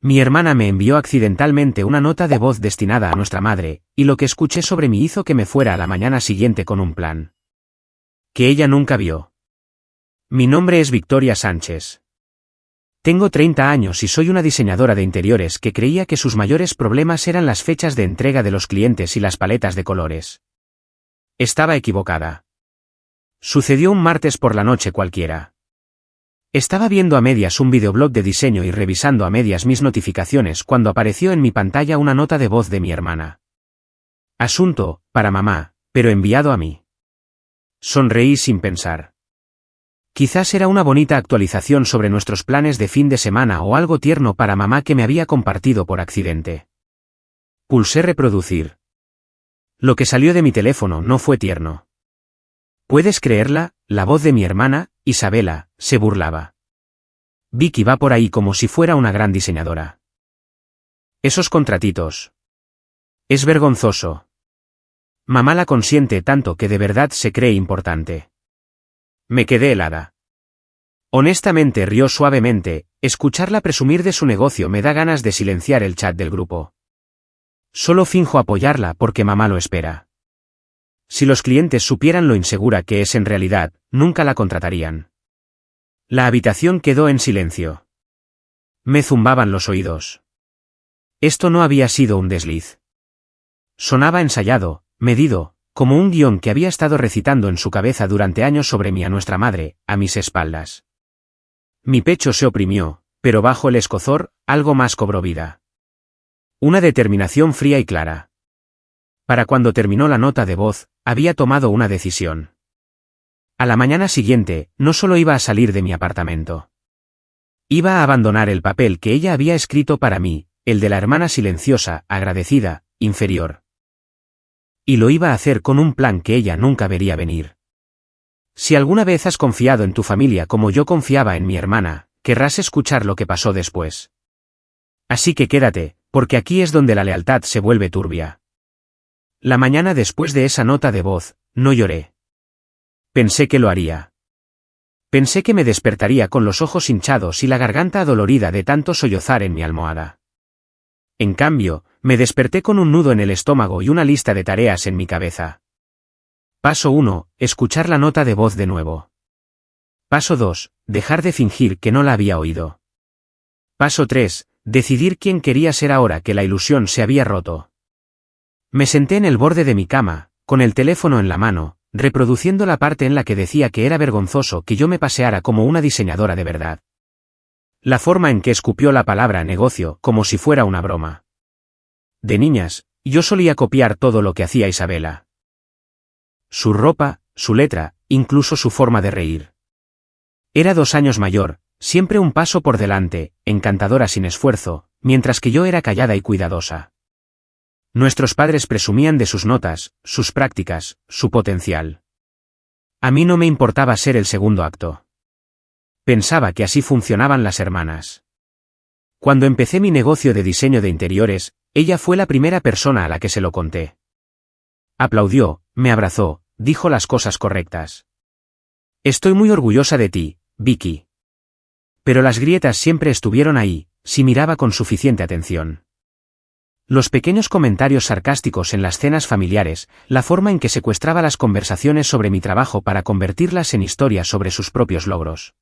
Mi hermana me envió accidentalmente una nota de voz destinada a nuestra madre, y lo que escuché sobre mí hizo que me fuera a la mañana siguiente con un plan que ella nunca vio. Mi nombre es Victoria Sánchez. Tengo 30 años y soy una diseñadora de interiores que creía que sus mayores problemas eran las fechas de entrega de los clientes y las paletas de colores. Estaba equivocada. Sucedió un martes por la noche cualquiera. Estaba viendo a medias un videoblog de diseño y revisando a medias mis notificaciones cuando apareció en mi pantalla una nota de voz de mi hermana. Asunto, para mamá, pero enviado a mí. Sonreí sin pensar. Quizás era una bonita actualización sobre nuestros planes de fin de semana o algo tierno para mamá que me había compartido por accidente. Pulsé reproducir. Lo que salió de mi teléfono no fue tierno. ¿Puedes creerla? La voz de mi hermana, Isabela, se burlaba. Vicky va por ahí como si fuera una gran diseñadora. Esos contratitos. Es vergonzoso. Mamá la consiente tanto que de verdad se cree importante. Me quedé helada. Honestamente rió suavemente, escucharla presumir de su negocio me da ganas de silenciar el chat del grupo. Solo finjo apoyarla porque mamá lo espera. Si los clientes supieran lo insegura que es en realidad, nunca la contratarían. La habitación quedó en silencio. Me zumbaban los oídos. Esto no había sido un desliz. Sonaba ensayado, medido, como un guión que había estado recitando en su cabeza durante años sobre mí a nuestra madre, a mis espaldas. Mi pecho se oprimió, pero bajo el escozor, algo más cobró vida. Una determinación fría y clara. Para cuando terminó la nota de voz, había tomado una decisión. A la mañana siguiente, no solo iba a salir de mi apartamento. Iba a abandonar el papel que ella había escrito para mí, el de la hermana silenciosa, agradecida, inferior. Y lo iba a hacer con un plan que ella nunca vería venir. Si alguna vez has confiado en tu familia como yo confiaba en mi hermana, querrás escuchar lo que pasó después. Así que quédate, porque aquí es donde la lealtad se vuelve turbia. La mañana después de esa nota de voz, no lloré. Pensé que lo haría. Pensé que me despertaría con los ojos hinchados y la garganta adolorida de tanto sollozar en mi almohada. En cambio, me desperté con un nudo en el estómago y una lista de tareas en mi cabeza. Paso 1, escuchar la nota de voz de nuevo. Paso 2, dejar de fingir que no la había oído. Paso 3, decidir quién quería ser ahora que la ilusión se había roto. Me senté en el borde de mi cama, con el teléfono en la mano, reproduciendo la parte en la que decía que era vergonzoso que yo me paseara como una diseñadora de verdad. La forma en que escupió la palabra negocio como si fuera una broma. De niñas, yo solía copiar todo lo que hacía Isabela. Su ropa, su letra, incluso su forma de reír. Era 2 años mayor, siempre un paso por delante, encantadora sin esfuerzo, mientras que yo era callada y cuidadosa. Nuestros padres presumían de sus notas, sus prácticas, su potencial. A mí no me importaba ser el segundo acto. Pensaba que así funcionaban las hermanas. Cuando empecé mi negocio de diseño de interiores, ella fue la primera persona a la que se lo conté. Aplaudió, me abrazó, dijo las cosas correctas. Estoy muy orgullosa de ti, Vicky. Pero las grietas siempre estuvieron ahí, si miraba con suficiente atención. Los pequeños comentarios sarcásticos en las cenas familiares, la forma en que secuestraba las conversaciones sobre mi trabajo para convertirlas en historias sobre sus propios logros.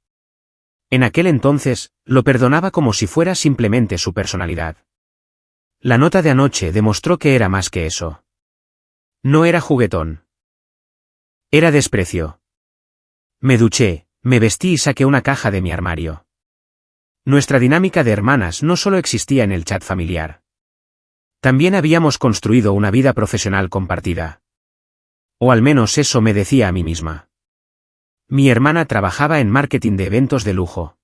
En aquel entonces, lo perdonaba como si fuera simplemente su personalidad. La nota de anoche demostró que era más que eso. No era juguetón. Era desprecio. Me duché, me vestí y saqué una caja de mi armario. Nuestra dinámica de hermanas no solo existía en el chat familiar. También habíamos construido una vida profesional compartida. O al menos eso me decía a mí misma. Mi hermana trabajaba en marketing de eventos de lujo.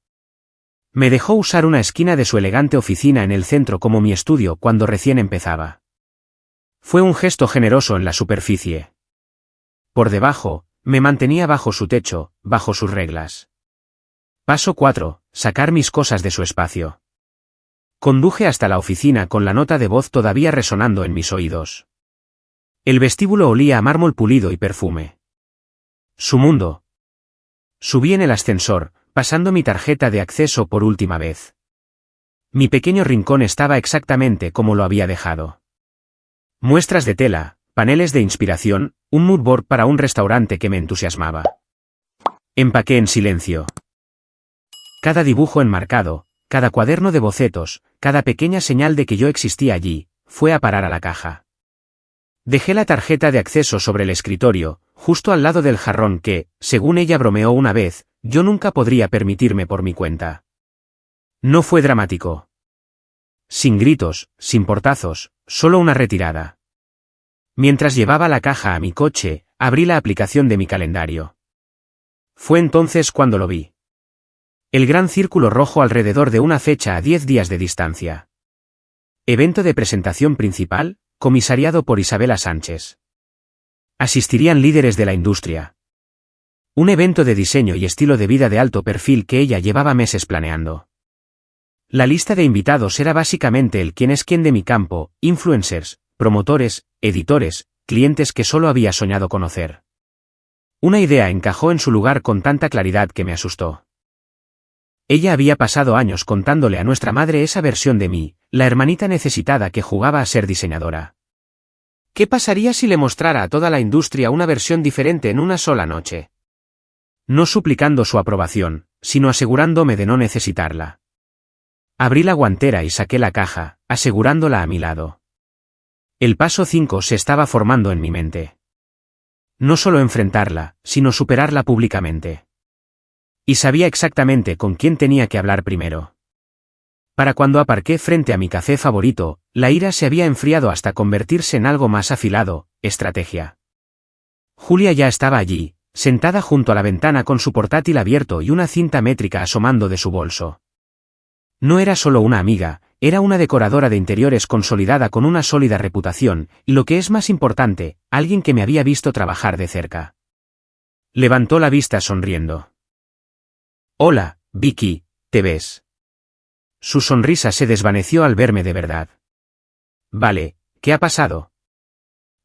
Me dejó usar una esquina de su elegante oficina en el centro como mi estudio cuando recién empezaba. Fue un gesto generoso en la superficie. Por debajo, me mantenía bajo su techo, bajo sus reglas. Paso 4, sacar mis cosas de su espacio. Conduje hasta la oficina con la nota de voz todavía resonando en mis oídos. El vestíbulo olía a mármol pulido y perfume. Su mundo. Subí en el ascensor, pasando mi tarjeta de acceso por última vez. Mi pequeño rincón estaba exactamente como lo había dejado. Muestras de tela, paneles de inspiración, un mood board para un restaurante que me entusiasmaba. Empaqué en silencio. Cada dibujo enmarcado, cada cuaderno de bocetos, cada pequeña señal de que yo existía allí, fue a parar a la caja. Dejé la tarjeta de acceso sobre el escritorio, justo al lado del jarrón que, según ella bromeó una vez, yo nunca podría permitirme por mi cuenta. No fue dramático. Sin gritos, sin portazos, solo una retirada. Mientras llevaba la caja a mi coche, abrí la aplicación de mi calendario. Fue entonces cuando lo vi. El gran círculo rojo alrededor de una fecha a 10 días de distancia. Evento de presentación principal, comisariado por Isabela Sánchez. Asistirían líderes de la industria. Un evento de diseño y estilo de vida de alto perfil que ella llevaba meses planeando. La lista de invitados era básicamente el quién es quién de mi campo, influencers, promotores, editores, clientes que solo había soñado conocer. Una idea encajó en su lugar con tanta claridad que me asustó. Ella había pasado años contándole a nuestra madre esa versión de mí, la hermanita necesitada que jugaba a ser diseñadora. ¿Qué pasaría si le mostrara a toda la industria una versión diferente en una sola noche? No suplicando su aprobación, sino asegurándome de no necesitarla. Abrí la guantera y saqué la caja, asegurándola a mi lado. El paso 5 se estaba formando en mi mente. No solo enfrentarla, sino superarla públicamente. Y sabía exactamente con quién tenía que hablar primero. Para cuando aparqué frente a mi café favorito, la ira se había enfriado hasta convertirse en algo más afilado, estrategia. Julia ya estaba allí, sentada junto a la ventana con su portátil abierto y una cinta métrica asomando de su bolso. No era solo una amiga, era una decoradora de interiores consolidada con una sólida reputación, y lo que es más importante, alguien que me había visto trabajar de cerca. Levantó la vista sonriendo. «Hola, Vicky, ¿te ves?» Su sonrisa se desvaneció al verme de verdad. «Vale, ¿qué ha pasado?»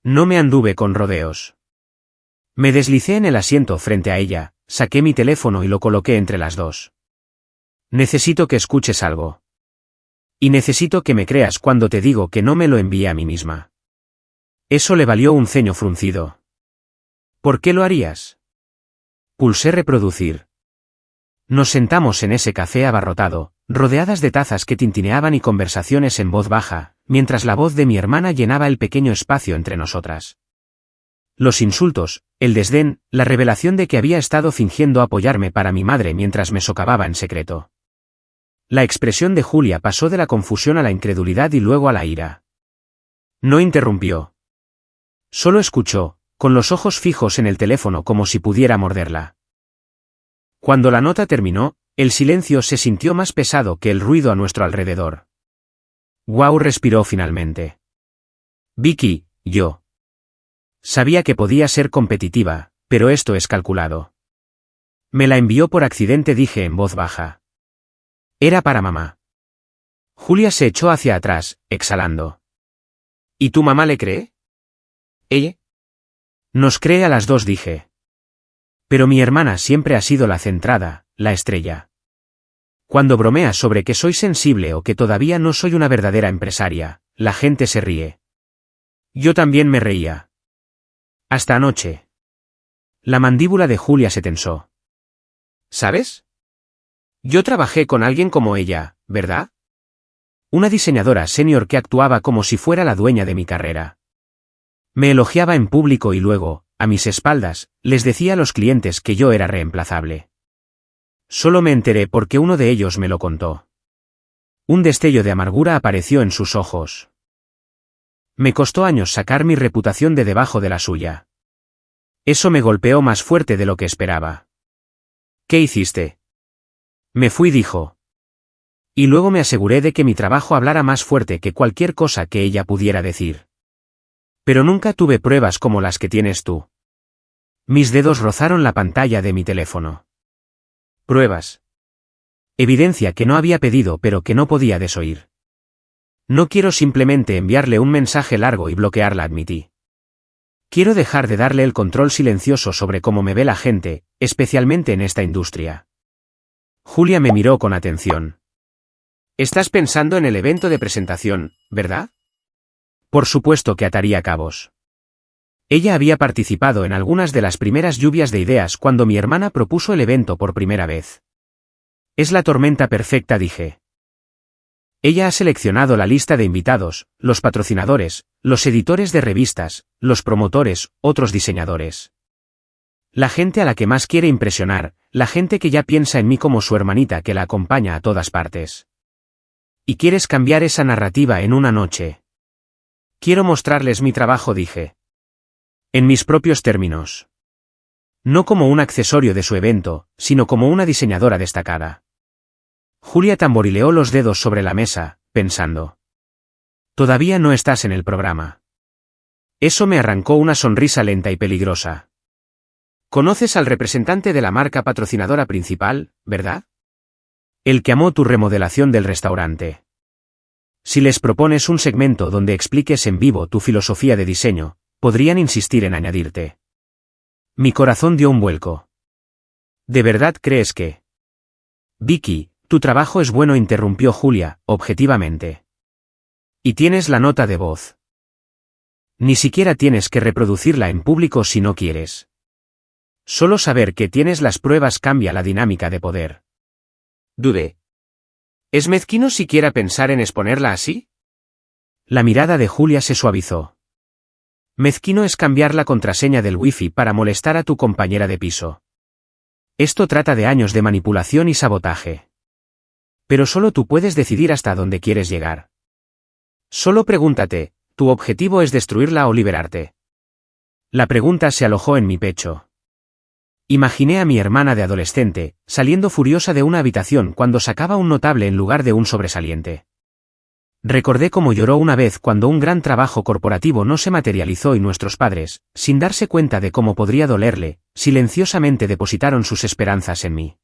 No me anduve con rodeos. Me deslicé en el asiento frente a ella, saqué mi teléfono y lo coloqué entre las dos. «Necesito que escuches algo. Y necesito que me creas cuando te digo que no me lo envié a mí misma». Eso le valió un ceño fruncido. «¿Por qué lo harías?» Pulsé reproducir. Nos sentamos en ese café abarrotado, rodeadas de tazas que tintineaban y conversaciones en voz baja, mientras la voz de mi hermana llenaba el pequeño espacio entre nosotras. Los insultos, el desdén, la revelación de que había estado fingiendo apoyarme para mi madre mientras me socavaba en secreto. La expresión de Julia pasó de la confusión a la incredulidad y luego a la ira. No interrumpió. Solo escuchó, con los ojos fijos en el teléfono como si pudiera morderla. Cuando la nota terminó, el silencio se sintió más pesado que el ruido a nuestro alrededor. Guau, respiró finalmente. Vicky, yo. Sabía que podía ser competitiva, pero esto es calculado. Me la envió por accidente, dije en voz baja. Era para mamá. Julia se echó hacia atrás, exhalando. ¿Y tu mamá le cree? ¿Ella? Nos cree a las dos, dije. Pero mi hermana siempre ha sido la centrada, la estrella. Cuando bromeas sobre que soy sensible o que todavía no soy una verdadera empresaria, la gente se ríe. Yo también me reía. Hasta anoche. La mandíbula de Julia se tensó. ¿Sabes? Yo trabajé con alguien como ella, ¿verdad? Una diseñadora senior que actuaba como si fuera la dueña de mi carrera. Me elogiaba en público y luego, a mis espaldas, les decía a los clientes que yo era reemplazable. Solo me enteré porque uno de ellos me lo contó. Un destello de amargura apareció en sus ojos. Me costó años sacar mi reputación de debajo de la suya. Eso me golpeó más fuerte de lo que esperaba. ¿Qué hiciste? Me fui, dijo. Y luego me aseguré de que mi trabajo hablara más fuerte que cualquier cosa que ella pudiera decir. Pero nunca tuve pruebas como las que tienes tú. Mis dedos rozaron la pantalla de mi teléfono. Pruebas. Evidencia que no había pedido pero que no podía desoír. No quiero simplemente enviarle un mensaje largo y bloquearla, admití. Quiero dejar de darle el control silencioso sobre cómo me ve la gente, especialmente en esta industria. Julia me miró con atención. Estás pensando en el evento de presentación, ¿verdad? Por supuesto que ataría cabos. Ella había participado en algunas de las primeras lluvias de ideas cuando mi hermana propuso el evento por primera vez. Es la tormenta perfecta, dije. Ella ha seleccionado la lista de invitados, los patrocinadores, los editores de revistas, los promotores, otros diseñadores. La gente a la que más quiere impresionar, la gente que ya piensa en mí como su hermanita que la acompaña a todas partes. Y quieres cambiar esa narrativa en una noche. Quiero mostrarles mi trabajo, dije. En mis propios términos. No como un accesorio de su evento, sino como una diseñadora destacada. Julia tamborileó los dedos sobre la mesa, pensando. Todavía no estás en el programa. Eso me arrancó una sonrisa lenta y peligrosa. ¿Conoces al representante de la marca patrocinadora principal, verdad? El que amó tu remodelación del restaurante. Si les propones un segmento donde expliques en vivo tu filosofía de diseño, podrían insistir en añadirte. Mi corazón dio un vuelco. ¿De verdad crees que? Vicky, tu trabajo es bueno, interrumpió Julia, objetivamente. Y tienes la nota de voz. Ni siquiera tienes que reproducirla en público si no quieres. Solo saber que tienes las pruebas cambia la dinámica de poder. Dudé. ¿Es mezquino siquiera pensar en exponerla así? La mirada de Julia se suavizó. Mezquino es cambiar la contraseña del wifi para molestar a tu compañera de piso. Esto trata de años de manipulación y sabotaje. Pero solo tú puedes decidir hasta dónde quieres llegar. Solo pregúntate, ¿tu objetivo es destruirla o liberarte? La pregunta se alojó en mi pecho. Imaginé a mi hermana de adolescente, saliendo furiosa de una habitación cuando sacaba un notable en lugar de un sobresaliente. Recordé cómo lloró una vez cuando un gran trabajo corporativo no se materializó y nuestros padres, sin darse cuenta de cómo podría dolerle, silenciosamente depositaron sus esperanzas en mí.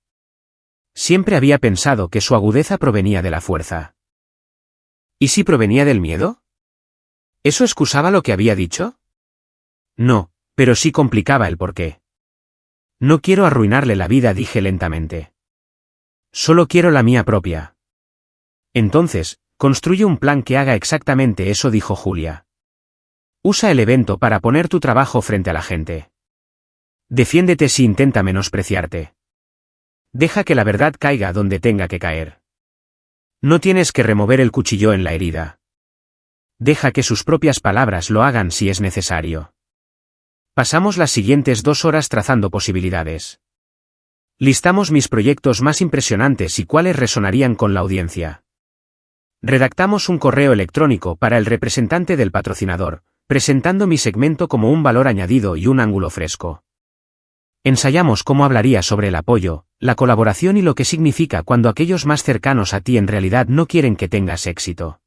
Siempre había pensado que su agudeza provenía de la fuerza. ¿Y si provenía del miedo? ¿Eso excusaba lo que había dicho? No, pero sí complicaba el porqué. No quiero arruinarle la vida, dije lentamente. Solo quiero la mía propia. Entonces, construye un plan que haga exactamente eso, dijo Julia. Usa el evento para poner tu trabajo frente a la gente. Defiéndete si intenta menospreciarte. Deja que la verdad caiga donde tenga que caer. No tienes que remover el cuchillo en la herida. Deja que sus propias palabras lo hagan si es necesario. Pasamos las siguientes 2 horas trazando posibilidades. Listamos mis proyectos más impresionantes y cuáles resonarían con la audiencia. Redactamos un correo electrónico para el representante del patrocinador, presentando mi segmento como un valor añadido y un ángulo fresco. Ensayamos cómo hablaría sobre el apoyo, la colaboración y lo que significa cuando aquellos más cercanos a ti en realidad no quieren que tengas éxito.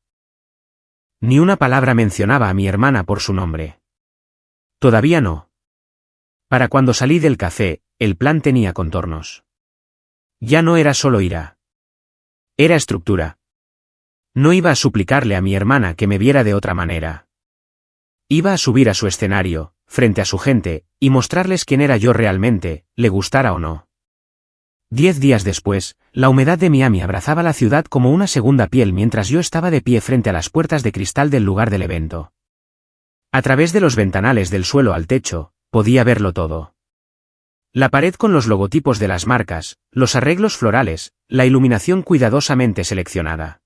Ni una palabra mencionaba a mi hermana por su nombre. Todavía no. Para cuando salí del café, el plan tenía contornos. Ya no era solo ira. Era estructura. No iba a suplicarle a mi hermana que me viera de otra manera. Iba a subir a su escenario, frente a su gente, y mostrarles quién era yo realmente, le gustara o no. 10 días después, la humedad de Miami abrazaba la ciudad como una segunda piel mientras yo estaba de pie frente a las puertas de cristal del lugar del evento. A través de los ventanales del suelo al techo, podía verlo todo. La pared con los logotipos de las marcas, los arreglos florales, la iluminación cuidadosamente seleccionada.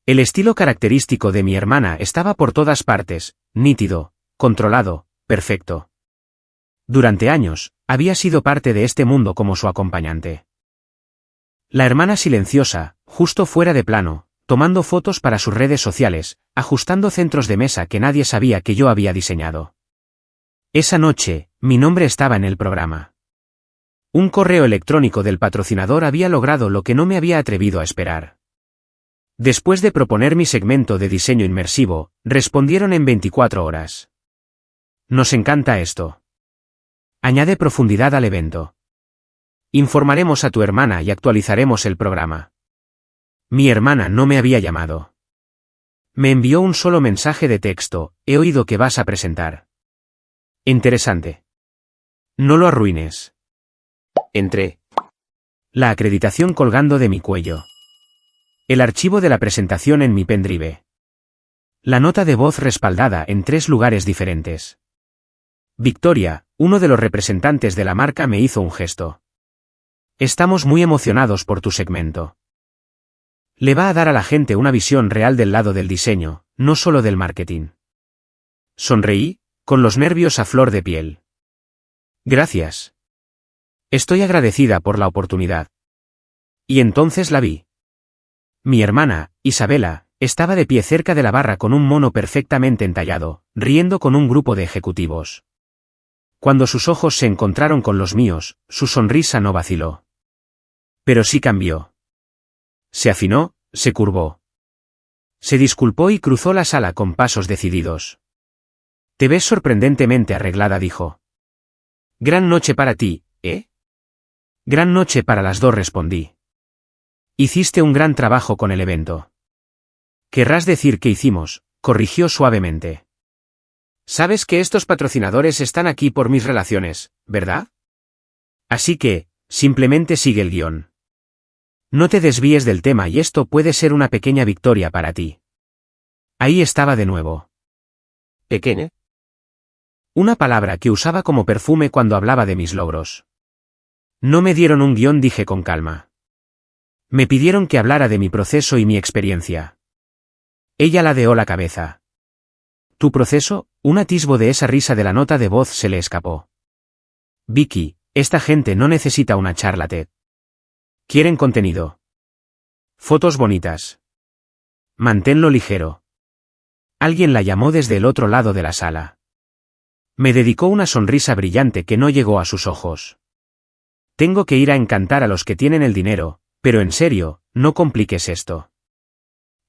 El estilo característico de mi hermana estaba por todas partes, nítido, controlado, perfecto. Durante años, había sido parte de este mundo como su acompañante. La hermana silenciosa, justo fuera de plano, tomando fotos para sus redes sociales, ajustando centros de mesa que nadie sabía que yo había diseñado. Esa noche, mi nombre estaba en el programa. Un correo electrónico del patrocinador había logrado lo que no me había atrevido a esperar. Después de proponer mi segmento de diseño inmersivo, respondieron en 24 horas. Nos encanta esto. Añade profundidad al evento. Informaremos a tu hermana y actualizaremos el programa. Mi hermana no me había llamado. Me envió un solo mensaje de texto: he oído que vas a presentar. Interesante. No lo arruines. Entré. La acreditación colgando de mi cuello. El archivo de la presentación en mi pendrive. La nota de voz respaldada en 3 lugares diferentes. Victoria, uno de los representantes de la marca me hizo un gesto. Estamos muy emocionados por tu segmento. Le va a dar a la gente una visión real del lado del diseño, no solo del marketing. Sonreí, con los nervios a flor de piel. Gracias. Estoy agradecida por la oportunidad. Y entonces la vi. Mi hermana, Isabela, estaba de pie cerca de la barra con un mono perfectamente entallado, riendo con un grupo de ejecutivos. Cuando sus ojos se encontraron con los míos, su sonrisa no vaciló. Pero sí cambió. Se afinó, se curvó. Se disculpó y cruzó la sala con pasos decididos. Te ves sorprendentemente arreglada, dijo. Gran noche para ti, ¿eh? Gran noche para las dos, respondí. Hiciste un gran trabajo con el evento. Querrás decir que hicimos, corrigió suavemente. Sabes que estos patrocinadores están aquí por mis relaciones, ¿verdad? Así que, simplemente sigue el guión. No te desvíes del tema y esto puede ser una pequeña victoria para ti. Ahí estaba de nuevo. ¿Pequeña? Una palabra que usaba como perfume cuando hablaba de mis logros. No me dieron un guión, dije con calma. Me pidieron que hablara de mi proceso y mi experiencia. Ella ladeó la cabeza. ¿Tu proceso? Un atisbo de esa risa de la nota de voz se le escapó. Vicky, esta gente no necesita una charla TED. Quieren contenido. Fotos bonitas. Manténlo ligero. Alguien la llamó desde el otro lado de la sala. Me dedicó una sonrisa brillante que no llegó a sus ojos. Tengo que ir a encantar a los que tienen el dinero, pero en serio, no compliques esto.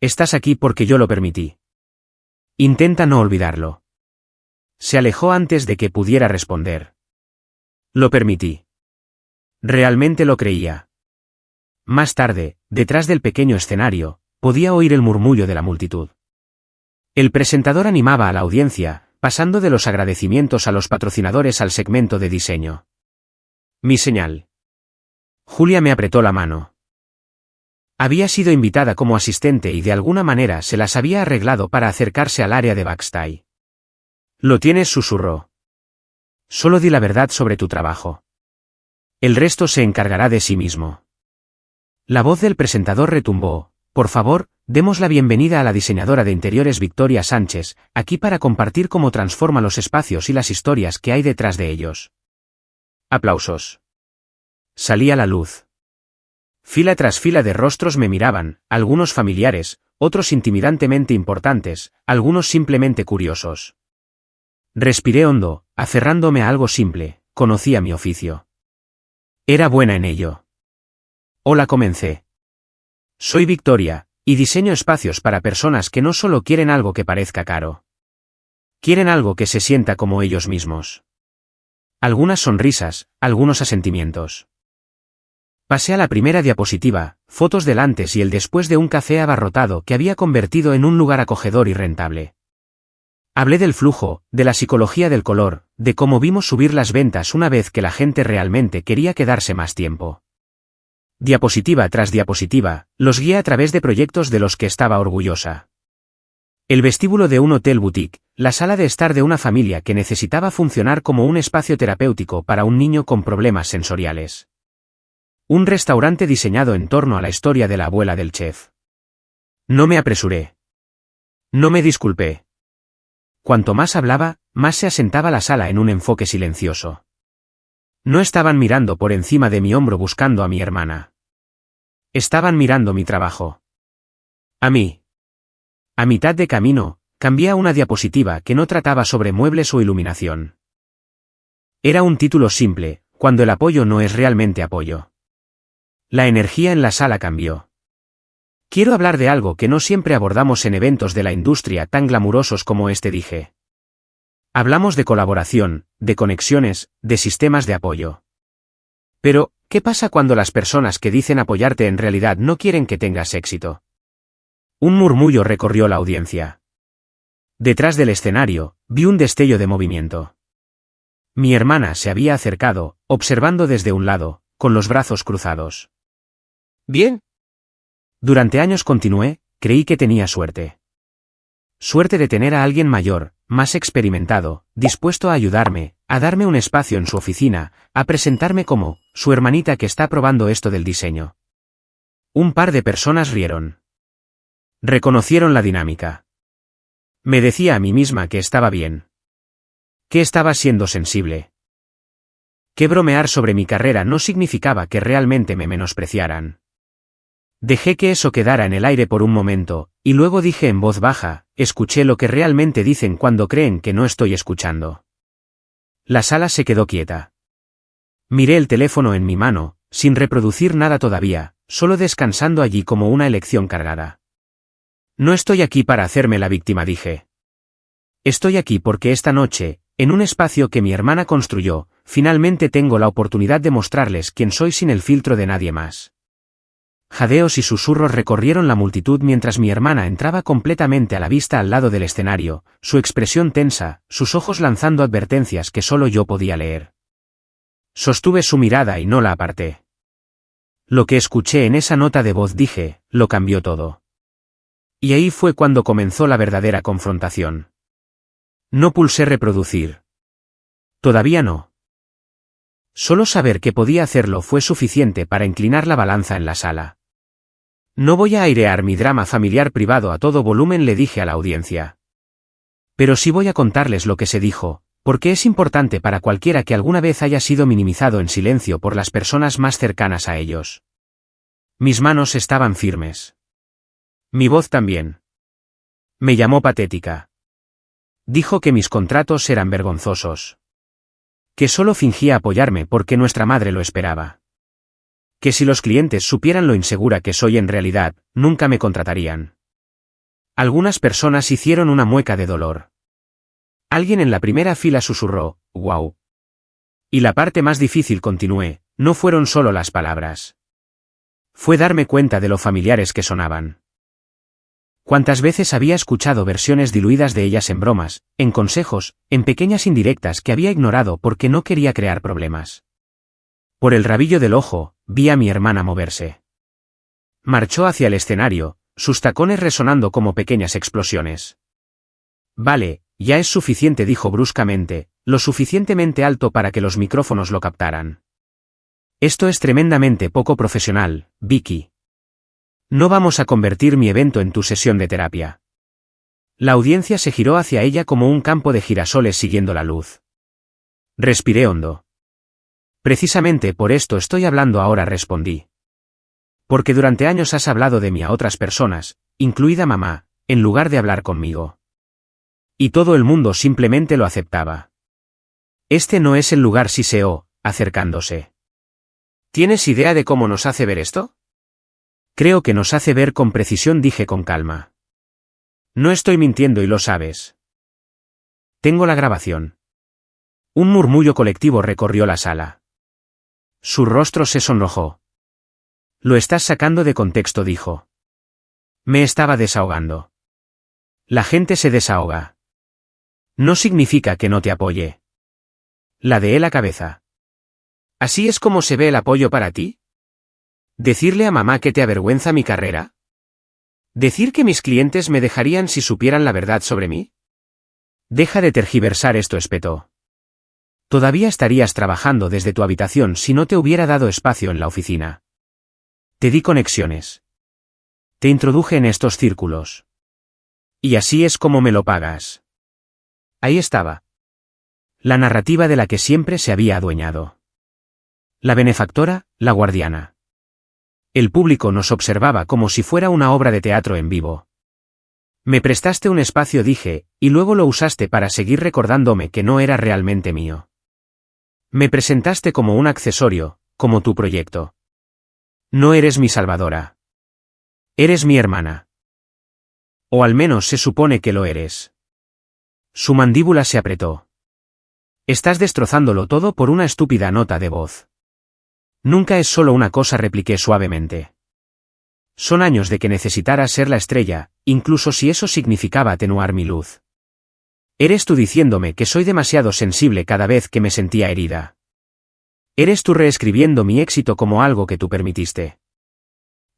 Estás aquí porque yo lo permití. Intenta no olvidarlo. Se alejó antes de que pudiera responder. Lo permití. Realmente lo creía. Más tarde, detrás del pequeño escenario, podía oír el murmullo de la multitud. El presentador animaba a la audiencia, pasando de los agradecimientos a los patrocinadores al segmento de diseño. Mi señal. Julia me apretó la mano. Había sido invitada como asistente y de alguna manera se las había arreglado para acercarse al área de backstage. Lo tienes, susurró. Solo di la verdad sobre tu trabajo. El resto se encargará de sí mismo. La voz del presentador retumbó. Por favor, demos la bienvenida a la diseñadora de interiores Victoria Sánchez, aquí para compartir cómo transforma los espacios y las historias que hay detrás de ellos. Aplausos. Salí a la luz. Fila tras fila de rostros me miraban, algunos familiares, otros intimidantemente importantes, algunos simplemente curiosos. Respiré hondo, aferrándome a algo simple, conocía mi oficio. Era buena en ello. Hola, comencé. Soy Victoria, y diseño espacios para personas que no solo quieren algo que parezca caro. Quieren algo que se sienta como ellos mismos. Algunas sonrisas, algunos asentimientos. Pasé a la primera diapositiva, fotos del antes y el después de un café abarrotado que había convertido en un lugar acogedor y rentable. Hablé del flujo, de la psicología del color, de cómo vimos subir las ventas una vez que la gente realmente quería quedarse más tiempo. Diapositiva tras diapositiva, los guié a través de proyectos de los que estaba orgullosa. El vestíbulo de un hotel boutique, la sala de estar de una familia que necesitaba funcionar como un espacio terapéutico para un niño con problemas sensoriales. Un restaurante diseñado en torno a la historia de la abuela del chef. No me apresuré. No me disculpé. Cuanto más hablaba, más se asentaba la sala en un enfoque silencioso. No estaban mirando por encima de mi hombro buscando a mi hermana. Estaban mirando mi trabajo. A mí. A mitad de camino, cambié a una diapositiva que no trataba sobre muebles o iluminación. Era un título simple, cuando el apoyo no es realmente apoyo. La energía en la sala cambió. Quiero hablar de algo que no siempre abordamos en eventos de la industria tan glamurosos como este, dije. Hablamos de colaboración, de conexiones, de sistemas de apoyo. Pero, ¿qué pasa cuando las personas que dicen apoyarte en realidad no quieren que tengas éxito? Un murmullo recorrió la audiencia. Detrás del escenario, vi un destello de movimiento. Mi hermana se había acercado, observando desde un lado, con los brazos cruzados. ¿Bien? Durante años continué, creí que tenía suerte. Suerte de tener a alguien mayor, más experimentado, dispuesto a ayudarme, a darme un espacio en su oficina, a presentarme como su hermanita que está probando esto del diseño. Un par de personas rieron. Reconocieron la dinámica. Me decía a mí misma que estaba bien. Que estaba siendo sensible. Que bromear sobre mi carrera no significaba que realmente me menospreciaran. Dejé que eso quedara en el aire por un momento, y luego dije en voz baja, escuché lo que realmente dicen cuando creen que no estoy escuchando. La sala se quedó quieta. Miré el teléfono en mi mano, sin reproducir nada todavía, solo descansando allí como una elección cargada. No estoy aquí para hacerme la víctima, dije. Estoy aquí porque esta noche, en un espacio que mi hermana construyó, finalmente tengo la oportunidad de mostrarles quién soy sin el filtro de nadie más. Jadeos y susurros recorrieron la multitud mientras mi hermana entraba completamente a la vista al lado del escenario, su expresión tensa, sus ojos lanzando advertencias que solo yo podía leer. Sostuve su mirada y no la aparté. Lo que escuché en esa nota de voz, dije, lo cambió todo. Y ahí fue cuando comenzó la verdadera confrontación. No pulsé reproducir. Todavía no. Solo saber que podía hacerlo fue suficiente para inclinar la balanza en la sala. No voy a airear mi drama familiar privado a todo volumen, le dije a la audiencia. Pero sí voy a contarles lo que se dijo, porque es importante para cualquiera que alguna vez haya sido minimizado en silencio por las personas más cercanas a ellos. Mis manos estaban firmes. Mi voz también. Me llamó patética. Dijo que mis contratos eran vergonzosos. Que solo fingía apoyarme porque nuestra madre lo esperaba. Que si los clientes supieran lo insegura que soy en realidad, nunca me contratarían. Algunas personas hicieron una mueca de dolor. Alguien en la primera fila susurró, «¡Wow!». Y la parte más difícil, continué, no fueron solo las palabras. Fue darme cuenta de lo familiares que sonaban. Cuántas veces había escuchado versiones diluidas de ellas en bromas, en consejos, en pequeñas indirectas que había ignorado porque no quería crear problemas. Por el rabillo del ojo, vi a mi hermana moverse. Marchó hacia el escenario, sus tacones resonando como pequeñas explosiones. Vale, ya es suficiente, dijo bruscamente, lo suficientemente alto para que los micrófonos lo captaran. Esto es tremendamente poco profesional, Vicky. No vamos a convertir mi evento en tu sesión de terapia. La audiencia se giró hacia ella como un campo de girasoles siguiendo la luz. Respiré hondo. Precisamente por esto estoy hablando ahora, respondí. Porque durante años has hablado de mí a otras personas, incluida mamá, en lugar de hablar conmigo. Y todo el mundo simplemente lo aceptaba. Este no es el lugar, siseó, acercándose. ¿Tienes idea de cómo nos hace ver esto? Creo que nos hace ver con precisión, dije con calma. No estoy mintiendo y lo sabes. Tengo la grabación. Un murmullo colectivo recorrió la sala. Su rostro se sonrojó. Lo estás sacando de contexto, dijo. Me estaba desahogando. La gente se desahoga. No significa que no te apoye. Ladeé la cabeza. ¿Así es como se ve el apoyo para ti? ¿Decirle a mamá que te avergüenza mi carrera? ¿Decir que mis clientes me dejarían si supieran la verdad sobre mí? Deja de tergiversar esto, espetó. Todavía estarías trabajando desde tu habitación si no te hubiera dado espacio en la oficina. Te di conexiones. Te introduje en estos círculos. Y así es como me lo pagas. Ahí estaba. La narrativa de la que siempre se había adueñado. La benefactora, la guardiana. El público nos observaba como si fuera una obra de teatro en vivo. Me prestaste un espacio, dije, y luego lo usaste para seguir recordándome que no era realmente mío. Me presentaste como un accesorio, como tu proyecto. No eres mi salvadora. Eres mi hermana. O al menos se supone que lo eres. Su mandíbula se apretó. Estás destrozándolo todo por una estúpida nota de voz. Nunca es solo una cosa, repliqué suavemente. Son años de que necesitara ser la estrella, incluso si eso significaba atenuar mi luz. Eres tú diciéndome que soy demasiado sensible cada vez que me sentía herida. Eres tú reescribiendo mi éxito como algo que tú permitiste.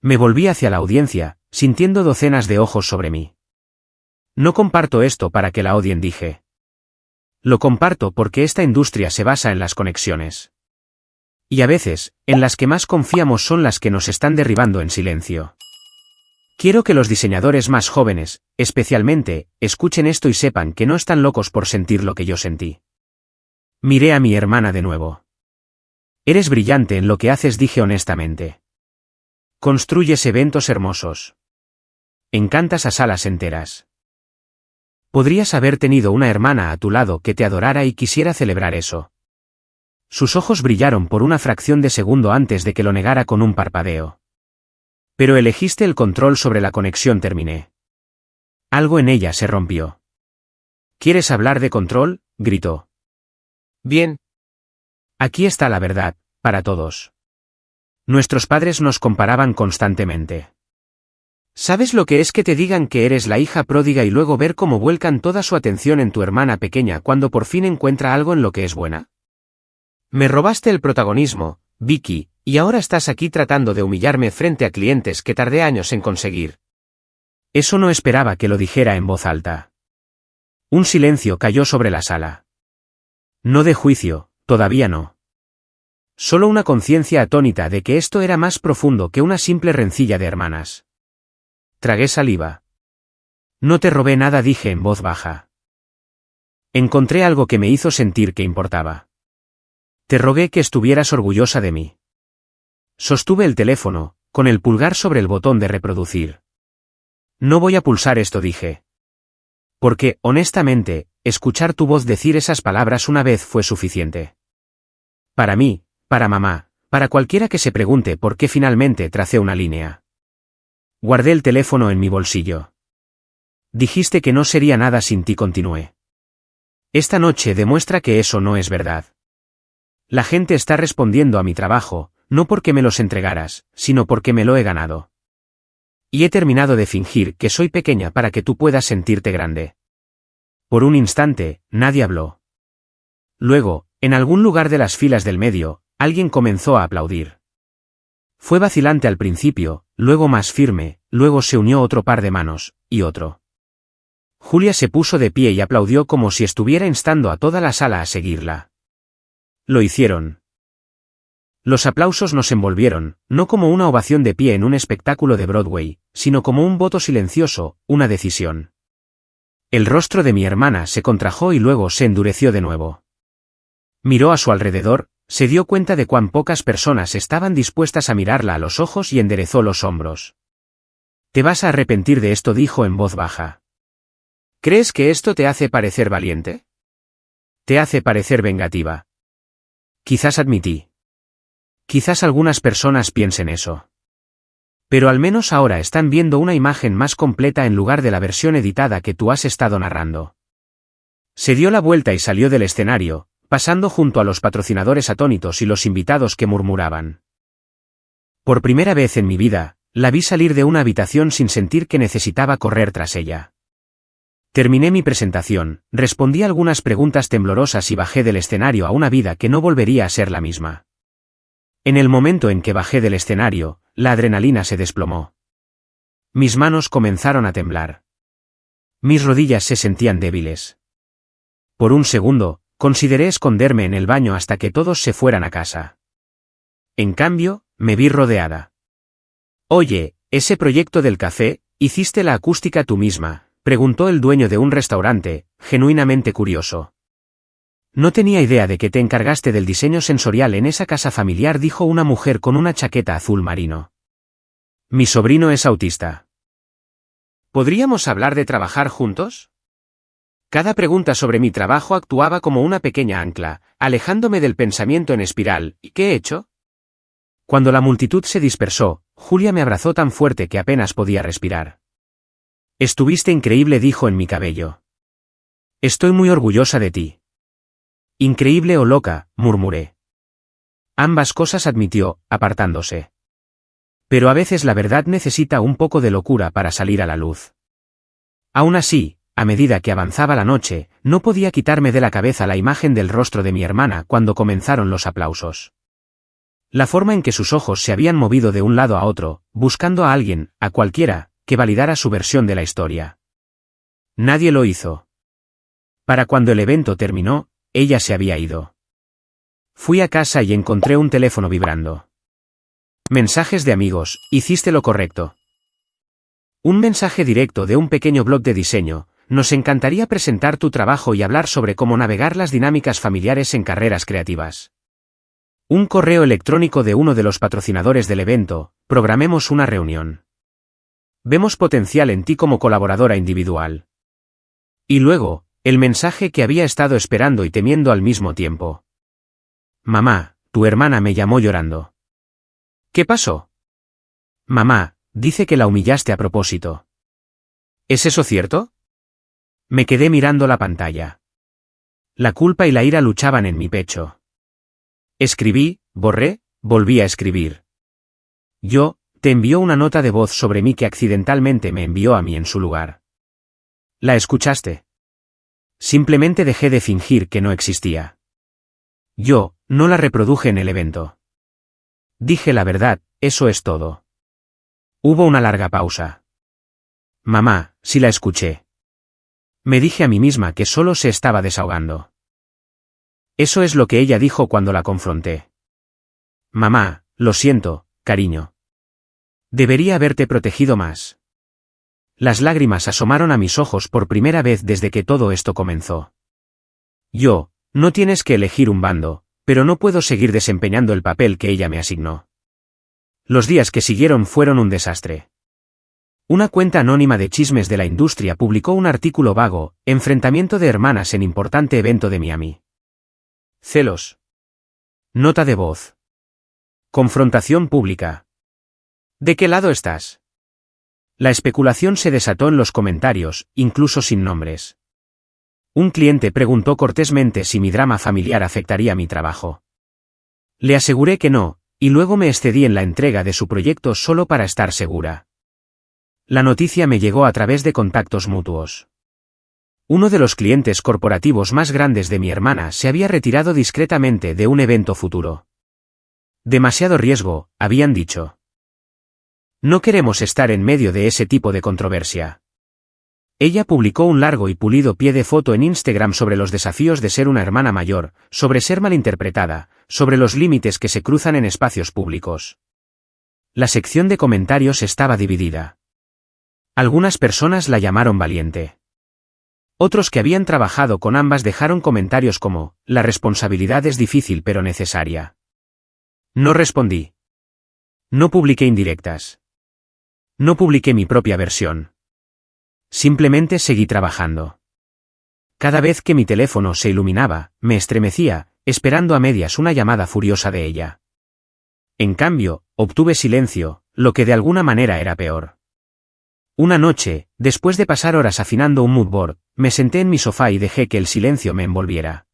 Me volví hacia la audiencia, sintiendo docenas de ojos sobre mí. No comparto esto para que la odien, dije. Lo comparto porque esta industria se basa en las conexiones. Y a veces, en las que más confiamos son las que nos están derribando en silencio. Quiero que los diseñadores más jóvenes, especialmente, escuchen esto y sepan que no están locos por sentir lo que yo sentí. Miré a mi hermana de nuevo. Eres brillante en lo que haces, dije honestamente. Construyes eventos hermosos. Encantas a salas enteras. Podrías haber tenido una hermana a tu lado que te adorara y quisiera celebrar eso. Sus ojos brillaron por una fracción de segundo antes de que lo negara con un parpadeo. Pero elegiste el control sobre la conexión, terminé. Algo en ella se rompió. ¿Quieres hablar de control?, gritó. Bien. Aquí está la verdad, para todos. Nuestros padres nos comparaban constantemente. ¿Sabes lo que es que te digan que eres la hija pródiga y luego ver cómo vuelcan toda su atención en tu hermana pequeña cuando por fin encuentra algo en lo que es buena? Me robaste el protagonismo, Vicky, y ahora estás aquí tratando de humillarme frente a clientes que tardé años en conseguir. Eso no esperaba que lo dijera en voz alta. Un silencio cayó sobre la sala. No de juicio, todavía no. Solo una conciencia atónita de que esto era más profundo que una simple rencilla de hermanas. Tragué saliva. No te robé nada, dije en voz baja. Encontré algo que me hizo sentir que importaba. Te rogué que estuvieras orgullosa de mí. Sostuve el teléfono, con el pulgar sobre el botón de reproducir. No voy a pulsar esto, dije. Porque, honestamente, escuchar tu voz decir esas palabras una vez fue suficiente. Para mí, para mamá, para cualquiera que se pregunte por qué finalmente tracé una línea. Guardé el teléfono en mi bolsillo. Dijiste que no sería nada sin ti, continué. Esta noche demuestra que eso no es verdad. La gente está respondiendo a mi trabajo, no porque me los entregaras, sino porque me lo he ganado. Y he terminado de fingir que soy pequeña para que tú puedas sentirte grande. Por un instante, nadie habló. Luego, en algún lugar de las filas del medio, alguien comenzó a aplaudir. Fue vacilante al principio, luego más firme, luego se unió otro par de manos, y otro. Julia se puso de pie y aplaudió como si estuviera instando a toda la sala a seguirla. Lo hicieron. Los aplausos nos envolvieron, no como una ovación de pie en un espectáculo de Broadway, sino como un voto silencioso, una decisión. El rostro de mi hermana se contrajo y luego se endureció de nuevo. Miró a su alrededor, se dio cuenta de cuán pocas personas estaban dispuestas a mirarla a los ojos y enderezó los hombros. Te vas a arrepentir de esto, dijo en voz baja. ¿Crees que esto te hace parecer valiente? Te hace parecer vengativa. Quizás, admití. Quizás algunas personas piensen eso. Pero al menos ahora están viendo una imagen más completa en lugar de la versión editada que tú has estado narrando. Se dio la vuelta y salió del escenario, pasando junto a los patrocinadores atónitos y los invitados que murmuraban. Por primera vez en mi vida, la vi salir de una habitación sin sentir que necesitaba correr tras ella. Terminé mi presentación, respondí algunas preguntas temblorosas y bajé del escenario a una vida que no volvería a ser la misma. En el momento en que bajé del escenario, la adrenalina se desplomó. Mis manos comenzaron a temblar. Mis rodillas se sentían débiles. Por un segundo, consideré esconderme en el baño hasta que todos se fueran a casa. En cambio, me vi rodeada. Oye, ese proyecto del café, ¿hiciste la acústica tú misma?, preguntó el dueño de un restaurante, genuinamente curioso. No tenía idea de que te encargaste del diseño sensorial en esa casa familiar, dijo una mujer con una chaqueta azul marino. Mi sobrino es autista. ¿Podríamos hablar de trabajar juntos? Cada pregunta sobre mi trabajo actuaba como una pequeña ancla, alejándome del pensamiento en espiral. ¿Y qué he hecho? Cuando la multitud se dispersó, Julia me abrazó tan fuerte que apenas podía respirar. Estuviste increíble, dijo en mi cabello. Estoy muy orgullosa de ti. Increíble o loca, murmuré. Ambas cosas, admitió, apartándose. Pero a veces la verdad necesita un poco de locura para salir a la luz. Aún así, a medida que avanzaba la noche, no podía quitarme de la cabeza la imagen del rostro de mi hermana cuando comenzaron los aplausos. La forma en que sus ojos se habían movido de un lado a otro, buscando a alguien, a cualquiera, que validara su versión de la historia. Nadie lo hizo. Para cuando el evento terminó, ella se había ido. Fui a casa y encontré un teléfono vibrando. Mensajes de amigos, hiciste lo correcto. Un mensaje directo de un pequeño blog de diseño, nos encantaría presentar tu trabajo y hablar sobre cómo navegar las dinámicas familiares en carreras creativas. Un correo electrónico de uno de los patrocinadores del evento, programemos una reunión. Vemos potencial en ti como colaboradora individual. Y luego, el mensaje que había estado esperando y temiendo al mismo tiempo. Mamá, tu hermana me llamó llorando. ¿Qué pasó? Mamá, dice que la humillaste a propósito. ¿Es eso cierto? Me quedé mirando la pantalla. La culpa y la ira luchaban en mi pecho. Escribí, borré, volví a escribir. Te envió una nota de voz sobre mí que accidentalmente me envió a mí en su lugar. ¿La escuchaste? Simplemente dejé de fingir que no existía. No la reproduje en el evento. Dije la verdad, eso es todo. Hubo una larga pausa. Mamá, sí la escuché. Me dije a mí misma que solo se estaba desahogando. Eso es lo que ella dijo cuando la confronté. Mamá, lo siento, cariño. Debería haberte protegido más. Las lágrimas asomaron a mis ojos por primera vez desde que todo esto comenzó. No tienes que elegir un bando, pero no puedo seguir desempeñando el papel que ella me asignó. Los días que siguieron fueron un desastre. Una cuenta anónima de chismes de la industria publicó un artículo vago, enfrentamiento de hermanas en importante evento de Miami. Celos. Nota de voz. Confrontación pública. ¿De qué lado estás? La especulación se desató en los comentarios, incluso sin nombres. Un cliente preguntó cortésmente si mi drama familiar afectaría mi trabajo. Le aseguré que no, y luego me excedí en la entrega de su proyecto solo para estar segura. La noticia me llegó a través de contactos mutuos. Uno de los clientes corporativos más grandes de mi hermana se había retirado discretamente de un evento futuro. Demasiado riesgo, habían dicho. No queremos estar en medio de ese tipo de controversia. Ella publicó un largo y pulido pie de foto en Instagram sobre los desafíos de ser una hermana mayor, sobre ser malinterpretada, sobre los límites que se cruzan en espacios públicos. La sección de comentarios estaba dividida. Algunas personas la llamaron valiente. Otros que habían trabajado con ambas dejaron comentarios como, la responsabilidad es difícil pero necesaria. No respondí. No publiqué indirectas. No publiqué mi propia versión. Simplemente seguí trabajando. Cada vez que mi teléfono se iluminaba, me estremecía, esperando a medias una llamada furiosa de ella. En cambio, obtuve silencio, lo que de alguna manera era peor. Una noche, después de pasar horas afinando un mood board, me senté en mi sofá y dejé que el silencio me envolviera.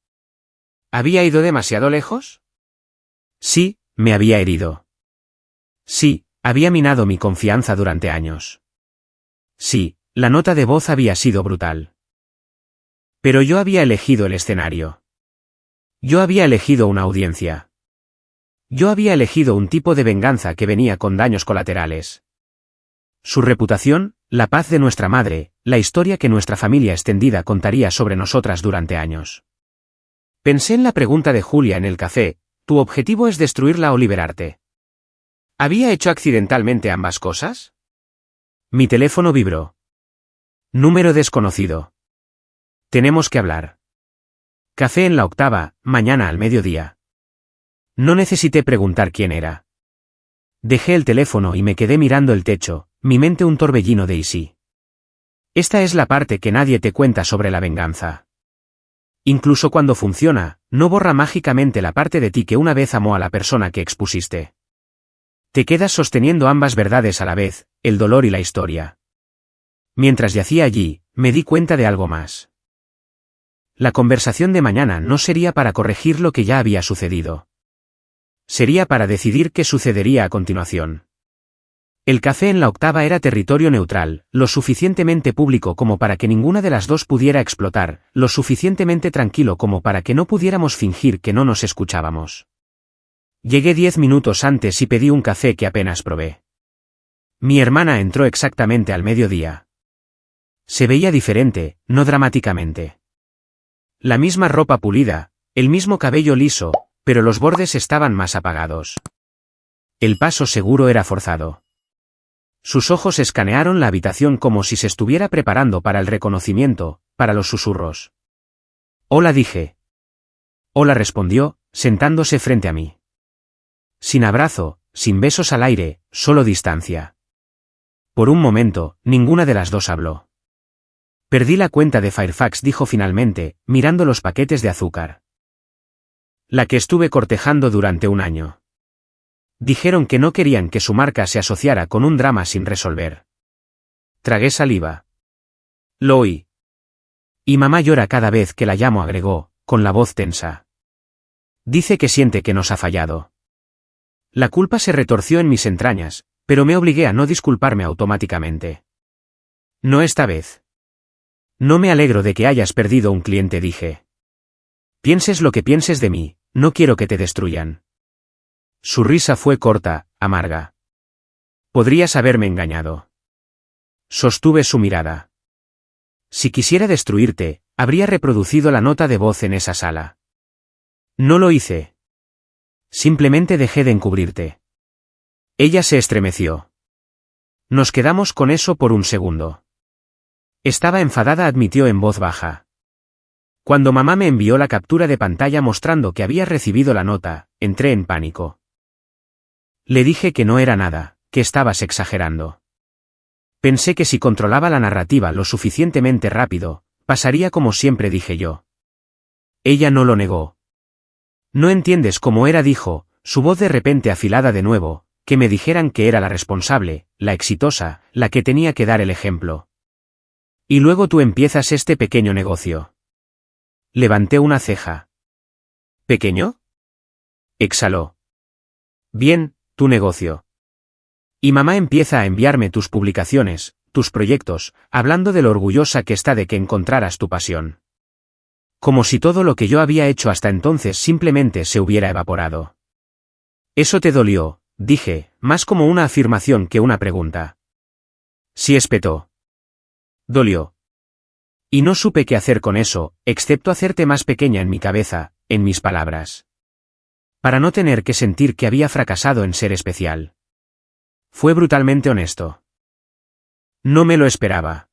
¿Había ido demasiado lejos? Sí, me había herido. Sí, había minado mi confianza durante años. Sí, la nota de voz había sido brutal. Pero yo había elegido el escenario. Yo había elegido una audiencia. Yo había elegido un tipo de venganza que venía con daños colaterales. Su reputación, la paz de nuestra madre, la historia que nuestra familia extendida contaría sobre nosotras durante años. Pensé en la pregunta de Julia en el café, ¿tu objetivo es destruirla o liberarte? ¿Había hecho accidentalmente ambas cosas? Mi teléfono vibró. Número desconocido. Tenemos que hablar. Café en la octava, mañana al mediodía. No necesité preguntar quién era. Dejé el teléfono y me quedé mirando el techo, mi mente un torbellino de Easy. Esta es la parte que nadie te cuenta sobre la venganza. Incluso cuando funciona, no borra mágicamente la parte de ti que una vez amó a la persona que expusiste. Te quedas sosteniendo ambas verdades a la vez, el dolor y la historia. Mientras yacía allí, me di cuenta de algo más. La conversación de mañana no sería para corregir lo que ya había sucedido. Sería para decidir qué sucedería a continuación. El café en la octava era territorio neutral, lo suficientemente público como para que ninguna de las dos pudiera explotar, lo suficientemente tranquilo como para que no pudiéramos fingir que no nos escuchábamos. Llegué 10 minutos antes y pedí un café que apenas probé. Mi hermana entró exactamente al mediodía. Se veía diferente, no dramáticamente. La misma ropa pulida, el mismo cabello liso, pero los bordes estaban más apagados. El paso seguro era forzado. Sus ojos escanearon la habitación como si se estuviera preparando para el reconocimiento, para los susurros. Hola, dije. Hola, respondió, sentándose frente a mí. Sin abrazo, sin besos al aire, solo distancia. Por un momento, ninguna de las dos habló. Perdí la cuenta de Fairfax, dijo finalmente, mirando los paquetes de azúcar. La que estuve cortejando durante un año. Dijeron que no querían que su marca se asociara con un drama sin resolver. Tragué saliva. Lo oí. Y mamá llora cada vez que la llamo, agregó, con la voz tensa. Dice que siente que nos ha fallado. La culpa se retorció en mis entrañas, pero me obligué a no disculparme automáticamente. No esta vez. No me alegro de que hayas perdido un cliente, dije. Pienses lo que pienses de mí, no quiero que te destruyan. Su risa fue corta, amarga. Podrías haberme engañado. Sostuve su mirada. Si quisiera destruirte, habría reproducido la nota de voz en esa sala. No lo hice. Simplemente dejé de encubrirte. Ella se estremeció. Nos quedamos con eso por un segundo. Estaba enfadada, admitió en voz baja. Cuando mamá me envió la captura de pantalla mostrando que había recibido la nota, entré en pánico. Le dije que no era nada, que estabas exagerando. Pensé que si controlaba la narrativa lo suficientemente rápido, pasaría como siempre, dije yo. Ella no lo negó. No entiendes cómo era, dijo, su voz de repente afilada de nuevo, que me dijeran que era la responsable, la exitosa, la que tenía que dar el ejemplo. Y luego tú empiezas este pequeño negocio. Levanté una ceja. ¿Pequeño? Exhaló. Bien, tu negocio. Y mamá empieza a enviarme tus publicaciones, tus proyectos, hablando de lo orgullosa que está de que encontraras tu pasión. Como si todo lo que yo había hecho hasta entonces simplemente se hubiera evaporado. Eso te dolió, dije, más como una afirmación que una pregunta. Sí, espetó. Dolió. Y no supe qué hacer con eso, excepto hacerte más pequeña en mi cabeza, en mis palabras. Para no tener que sentir que había fracasado en ser especial. Fue brutalmente honesto. No me lo esperaba.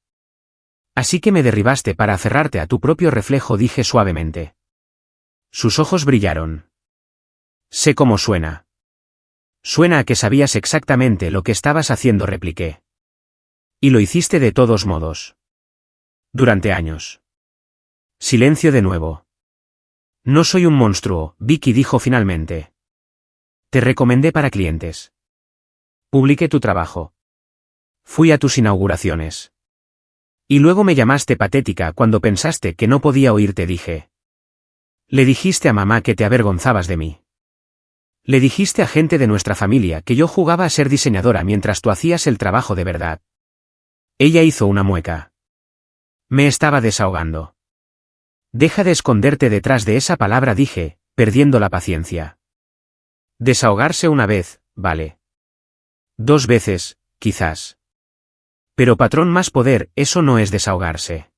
Así que me derribaste para aferrarte a tu propio reflejo, dije suavemente. Sus ojos brillaron. Sé cómo suena. Suena a que sabías exactamente lo que estabas haciendo, repliqué. Y lo hiciste de todos modos. Durante años. Silencio de nuevo. No soy un monstruo, Vicky, dijo finalmente. Te recomendé para clientes. Publiqué tu trabajo. Fui a tus inauguraciones. Y luego me llamaste patética cuando pensaste que no podía oírte, dije. Le dijiste a mamá que te avergonzabas de mí. Le dijiste a gente de nuestra familia que yo jugaba a ser diseñadora mientras tú hacías el trabajo de verdad. Ella hizo una mueca. Me estaba desahogando. Deja de esconderte detrás de esa palabra, dije, perdiendo la paciencia. Desahogarse una vez, vale. 2 veces, quizás. Pero patrón, más poder, eso no es desahogarse.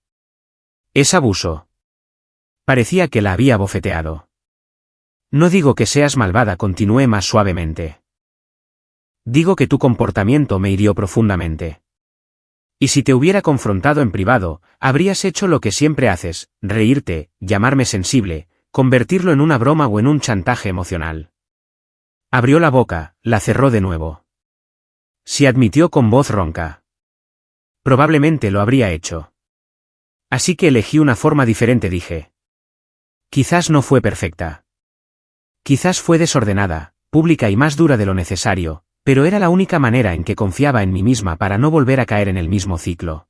Es abuso. Parecía que la había bofeteado. No digo que seas malvada, continué más suavemente. Digo que tu comportamiento me hirió profundamente. Y si te hubiera confrontado en privado, habrías hecho lo que siempre haces, reírte, llamarme sensible, convertirlo en una broma o en un chantaje emocional. Abrió la boca, la cerró de nuevo. Sí, admitió con voz ronca. Probablemente lo habría hecho. Así que elegí una forma diferente, dije. Quizás no fue perfecta. Quizás fue desordenada, pública y más dura de lo necesario, pero era la única manera en que confiaba en mí misma para no volver a caer en el mismo ciclo.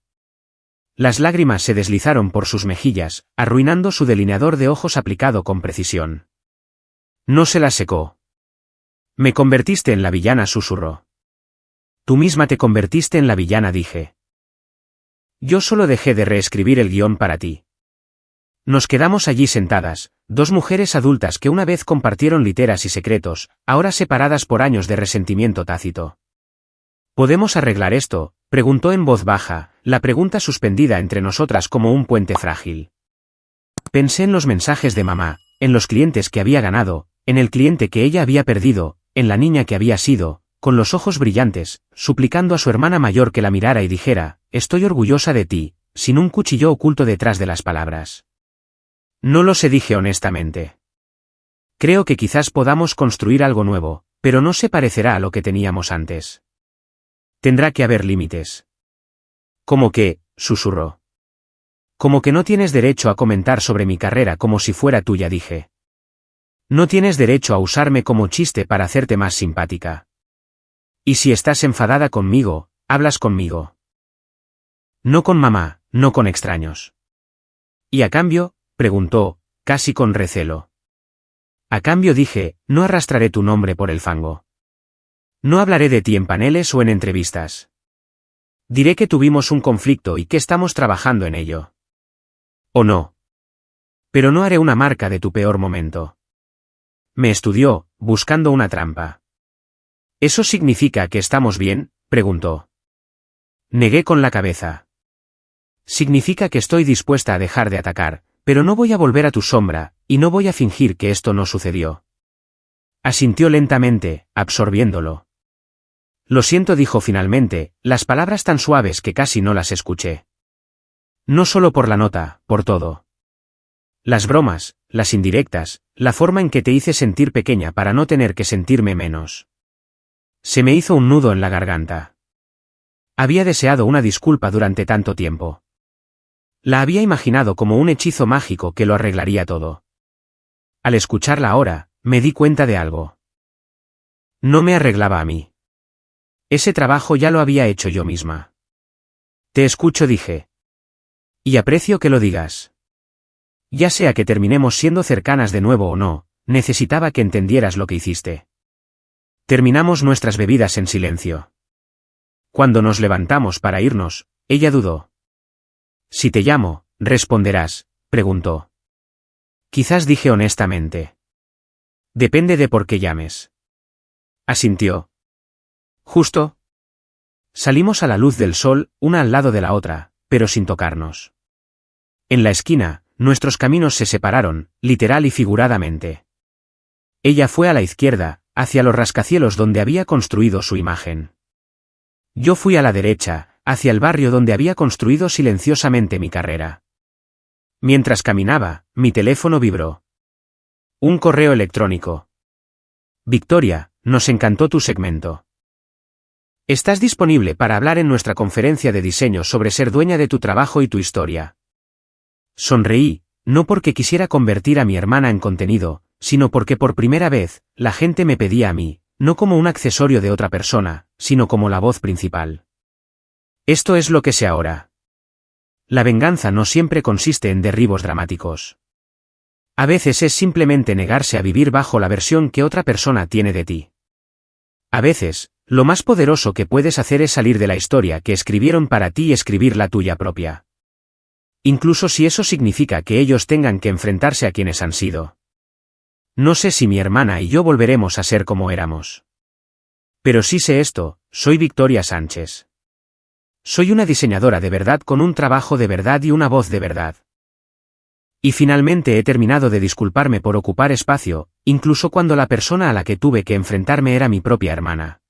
Las lágrimas se deslizaron por sus mejillas, arruinando su delineador de ojos aplicado con precisión. No se las secó. Me convertiste en la villana, susurró. Tú misma te convertiste en la villana, dije. Yo solo dejé de reescribir el guión para ti. Nos quedamos allí sentadas, dos mujeres adultas que una vez compartieron literas y secretos, ahora separadas por años de resentimiento tácito. ¿Podemos arreglar esto?, preguntó en voz baja, la pregunta suspendida entre nosotras como un puente frágil. Pensé en los mensajes de mamá, en los clientes que había ganado, en el cliente que ella había perdido, en la niña que había sido, con los ojos brillantes, suplicando a su hermana mayor que la mirara y dijera, «Estoy orgullosa de ti», sin un cuchillo oculto detrás de las palabras. No lo sé, dije honestamente. Creo que quizás podamos construir algo nuevo, pero no se parecerá a lo que teníamos antes. Tendrá que haber límites. ¿Cómo qué?, susurró. Como que no tienes derecho a comentar sobre mi carrera como si fuera tuya, dije. No tienes derecho a usarme como chiste para hacerte más simpática. Y si estás enfadada conmigo, hablas conmigo. No con mamá, no con extraños. ¿Y a cambio?, preguntó, casi con recelo. A cambio, dije, no arrastraré tu nombre por el fango. No hablaré de ti en paneles o en entrevistas. Diré que tuvimos un conflicto y que estamos trabajando en ello. ¿O no? Pero no haré una marca de tu peor momento. Me estudió, buscando una trampa. ¿Eso significa que estamos bien?, preguntó. Negué con la cabeza. Significa que estoy dispuesta a dejar de atacar, pero no voy a volver a tu sombra, y no voy a fingir que esto no sucedió. Asintió lentamente, absorbiéndolo. Lo siento, dijo finalmente, las palabras tan suaves que casi no las escuché. No solo por la nota, por todo. Las bromas, las indirectas, la forma en que te hice sentir pequeña para no tener que sentirme menos. Se me hizo un nudo en la garganta. Había deseado una disculpa durante tanto tiempo. La había imaginado como un hechizo mágico que lo arreglaría todo. Al escucharla ahora, me di cuenta de algo. No me arreglaba a mí. Ese trabajo ya lo había hecho yo misma. Te escucho, dije. Y aprecio que lo digas. Ya sea que terminemos siendo cercanas de nuevo o no, necesitaba que entendieras lo que hiciste. Terminamos nuestras bebidas en silencio. Cuando nos levantamos para irnos, ella dudó. Si te llamo, responderás, preguntó. Quizás, dije honestamente. Depende de por qué llames. Asintió. ¿Justo? Salimos a la luz del sol, una al lado de la otra, pero sin tocarnos. En la esquina, nuestros caminos se separaron, literal y figuradamente. Ella fue a la izquierda, hacia los rascacielos donde había construido su imagen. Yo fui a la derecha, hacia el barrio donde había construido silenciosamente mi carrera. Mientras caminaba, mi teléfono vibró. Un correo electrónico. Victoria, nos encantó tu segmento. ¿Estás disponible para hablar en nuestra conferencia de diseño sobre ser dueña de tu trabajo y tu historia? Sonreí, no porque quisiera convertir a mi hermana en contenido, sino porque por primera vez, la gente me pedía a mí, no como un accesorio de otra persona, sino como la voz principal. Esto es lo que sé ahora. La venganza no siempre consiste en derribos dramáticos. A veces es simplemente negarse a vivir bajo la versión que otra persona tiene de ti. A veces, lo más poderoso que puedes hacer es salir de la historia que escribieron para ti y escribir la tuya propia. Incluso si eso significa que ellos tengan que enfrentarse a quienes han sido. No sé si mi hermana y yo volveremos a ser como éramos. Pero sí sé esto, soy Victoria Sánchez. Soy una diseñadora de verdad con un trabajo de verdad y una voz de verdad. Y finalmente he terminado de disculparme por ocupar espacio, incluso cuando la persona a la que tuve que enfrentarme era mi propia hermana.